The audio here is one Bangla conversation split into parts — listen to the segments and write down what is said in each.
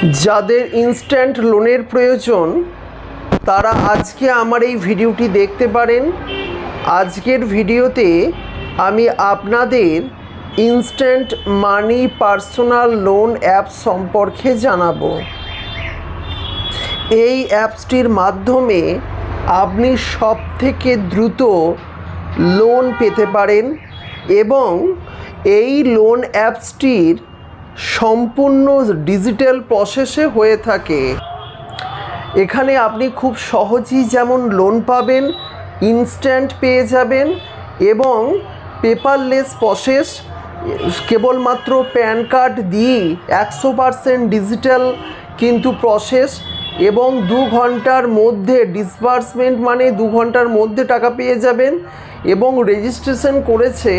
যাদের ইনস্ট্যান্ট লোনের প্রয়োজন তারা আজকে আমার এই ভিডিওটি দেখতে পারেন। আজকের ভিডিওতে আমি আপনাদের ইনস্ট্যান্ট মানি পার্সোনাল লোন অ্যাপ সম্পর্কে জানাবো। এই অ্যাপসটির মাধ্যমে আপনি সবথেকে দ্রুত লোন পেতে পারেন এবং এই লোন অ্যাপসটির সম্পূর্ণ ডিজিটাল প্রসেসে হয়ে থাকে। এখানে আপনি খুব সহজেই যেমন লোন পাবেন, ইনস্ট্যান্ট পেয়ে যাবেন এবং পেপারলেস প্রসেস, কেবলমাত্র প্যান কার্ড দিয়েই 100% ডিজিটাল কিন্তু প্রসেস এবং 2 ঘন্টার মধ্যে ডিসবার্সমেন্ট, মানে 2 ঘন্টার মধ্যে টাকা পেয়ে যাবেন। এবং রেজিস্ট্রেশন করেছে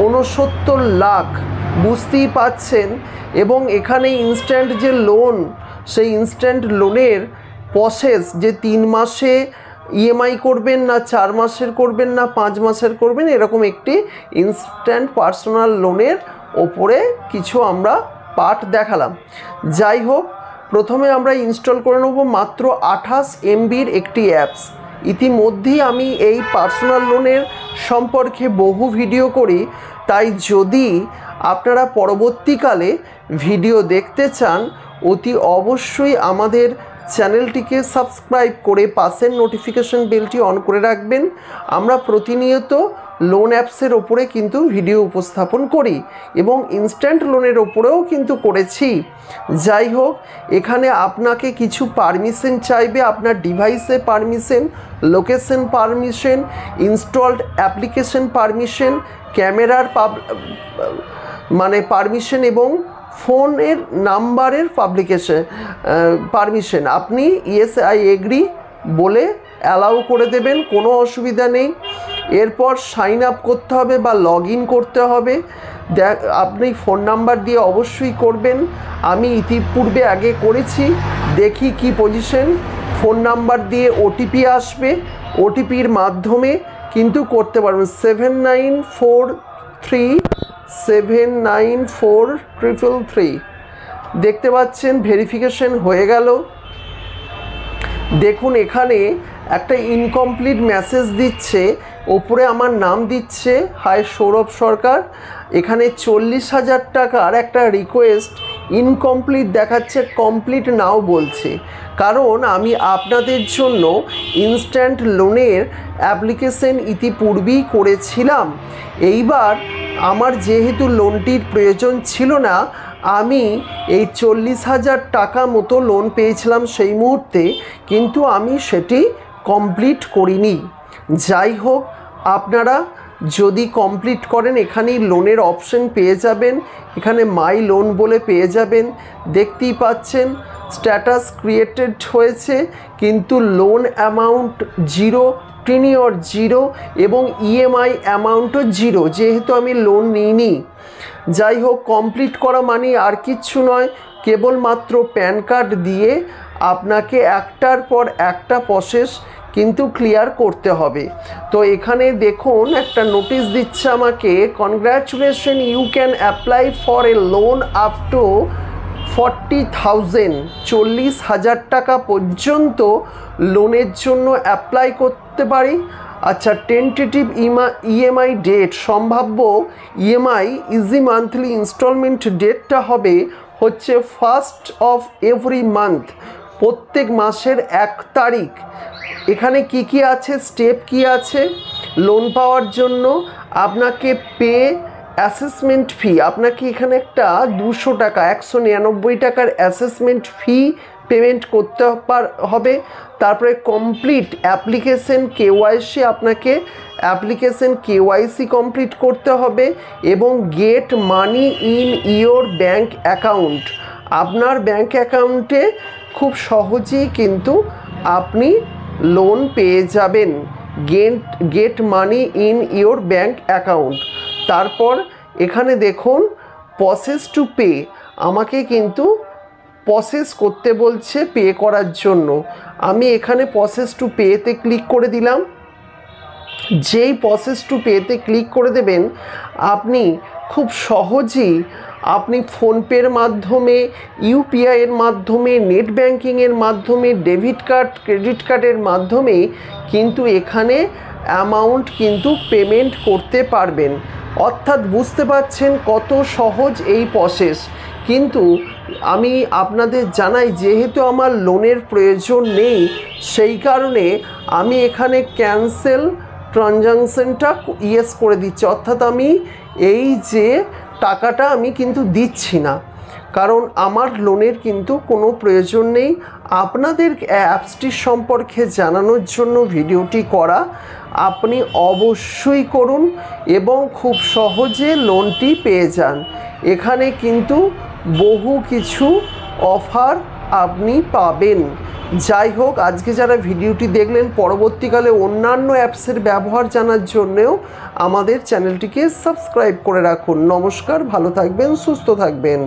69 লাখ, বুঝতেই পাচ্ছেন। এবং এখানে ইনস্ট্যান্ট যে লোন, সেই ইনস্ট্যান্ট লোনের প্রসেস যে 3 মাসে ইএমআই করবেন না 4 মাসের করবেন না 5 মাসের করবেন, এরকম একটি ইনস্ট্যান্ট পার্সোনাল লোনের ওপরে কিছু আমরা পার্ট দেখালাম। যাই হোক, প্রথমে আমরা ইনস্টল করে নেব মাত্র 28 MBর একটি অ্যাপস। ইতিমধ্যেই আমি এই পার্সোনাল লোনের সম্পর্কে বহু ভিডিও করি, তাই যদি আপনারা পরবর্তীকালে ভিডিও দেখতে চান অতি অবশ্যই আমাদের চ্যানেলটিকে সাবস্ক্রাইব করে পাশের নোটিফিকেশন বেলটি অন করে রাখবেন। আমরা প্রতিনিয়ত লোন অ্যাপসের ওপরে কিন্তু ভিডিও উপস্থাপন করি এবং ইনস্ট্যান্ট লোনের ওপরেও কিন্তু করেছি। যাই হোক, এখানে আপনাকে কিছু পারমিশন চাইবে, আপনার ডিভাইসের permission, location permission, installed application permission, ক্যামেরার পারমিশন এবং ফোনের নাম্বারের পারমিশন আপনি ইয়েস আই এগ্রি বলে অ্যালাউ করে দেবেন, কোনো অসুবিধা নেই। এরপর সাইন আপ করতে হবে বা লগ ইন করতে হবে। আপনি ফোন নাম্বার দিয়ে অবশ্যই করবেন। আমি ইতিপূর্বে আগে করেছি, দেখি কি পজিশন। ফোন নাম্বার দিয়ে ওটিপি আসবে, ওটিপির মাধ্যমে কিন্তু করতে পারবেন। 7943794333 দেখতে পাচ্ছেন, ভেরিফিকেশন হয়ে গেল। দেখুন এখানে একটা ইনকমপ্লিট মেসেজ দিচ্ছে, ওপরে আমার নাম দিচ্ছে হাই সৌরভ সরকার। এখানে 40,000 টাকার একটা রিকোয়েস্ট ইনকমপ্লিট দেখাচ্ছে, কমপ্লিট নাও বলছে। কারণ আমি আপনাদের জন্য ইনস্ট্যান্ট লোনের অ্যাপ্লিকেশন ইতিপূর্বেই করেছিলাম। এইবার আমার যেহেতু লোনটির প্রয়োজন ছিল না, আমি এই 40,000 টাকা মতো লোন পেয়েছিলাম সেই মুহূর্তে, কিন্তু আমি সেটি কমপ্লিট করিনি। যাই হোক, আপনারা যদি কমপ্লিট করেন এখানেই লোনের অপশন পেয়ে যাবেন। এখানে মাই লোন বলে পেয়ে যাবেন। দেখতেই পাচ্ছেন স্ট্যাটাস ক্রিয়েটেড হয়েছে, কিন্তু লোন অ্যামাউন্ট 0, টেনিওর 0 এবং ইএমআই অ্যামাউন্টও 0, যেহেতু আমি লোন নিইনি। যাই হোক, কমপ্লিট করা মানে আর কিচ্ছু নয়, কেবলমাত্র প্যান কার্ড দিয়ে আপনাকে একটার পর একটা প্রসেস কিন্তু ক্লিয়ার করতে হবে। তো এখানে দেখুন একটা নোটিশ দিচ্ছে আমাকে, congratulation, you can apply for a loan up to 40,000, 40,000 টাকা পর্যন্ত লোনের জন্য অ্যাপ্লাই করতে পারি। আচ্ছা, টেন্টেটিভ ইএমআই ডেট, সম্ভাব্য ইএমআই ইজি মান্থলি ইনস্টলমেন্ট ডেটটা হচ্ছে 1st অফ এভরি মান্থ, প্রত্যেক মাসের 1 তারিখ। এখানে কি আছে, স্টেপ কি আছে লোন পাওয়ার জন্য? আপনাকে পে অ্যাসেসমেন্ট ফি, আপনাকে এখানে একটা 200 টাকা, 199 টাকার অ্যাসেসমেন্ট ফি পেমেন্ট করতে হবে। তারপরে কমপ্লিট অ্যাপ্লিকেশন কেওয়াইসি, আপনাকে অ্যাপ্লিকেশন কেওয়াইসি কমপ্লিট করতে হবে এবং get money in your bank account, আপনার ব্যাঙ্ক অ্যাকাউন্টে খুব সহজেই কিন্তু আপনি লোন পেয়ে যাবেন। Get money in your bank account. তারপর এখানে দেখুন প্রসেস টু পে, আমাকে কিন্তু প্রসেস করতে বলছে পে করার জন্য। আমি এখানে প্রসেস টু পেতে ক্লিক করে দিলাম। যেই প্রসেস টু পেতে ক্লিক করে দেবেন, আপনি খুব সহজেই আপনি ফোনপের মাধ্যমে, ইউপিআইয়ের মাধ্যমে, নেট ব্যাঙ্কিংয়ের মাধ্যমে, ডেবিট কার্ড, ক্রেডিট কার্ডের মাধ্যমে কিন্তু এখানে অ্যামাউন্ট কিন্তু পেমেন্ট করতে পারবেন। অর্থাৎ বুঝতে পারছেন কত সহজ এই প্রসেস। কিন্তু আমি আপনাদের জানাই, যেহেতু আমার লোনের প্রয়োজন নেই, সেই কারণে আমি এখানে ক্যান্সেল ট্রানজাকশনটা ইয়েস করে দিচ্ছি। অর্থাৎ আমি এই যে টাকাটা আমি কিন্তু দিচ্ছি না, কারণ আমার লোনের কিন্তু কোনো প্রয়োজন নেই। আপনাদের অ্যাপসটির সম্পর্কে জানানোর জন্য ভিডিওটি করা। আপনি অবশ্যই করুন এবং খুব সহজে লোনটি পেয়ে যান। এখানে কিন্তু বহু কিছু অফার আপনি পাবেন। যাই হোক, আজকে যারা ভিডিওটি দেখলেন, পরবর্তীকালে অন্যান্য অ্যাপসের ব্যবহার জানার জন্যেও আমাদের চ্যানেলটিকে সাবস্ক্রাইব করে রাখুন। নমস্কার, ভালো থাকবেন, সুস্থ থাকবেন।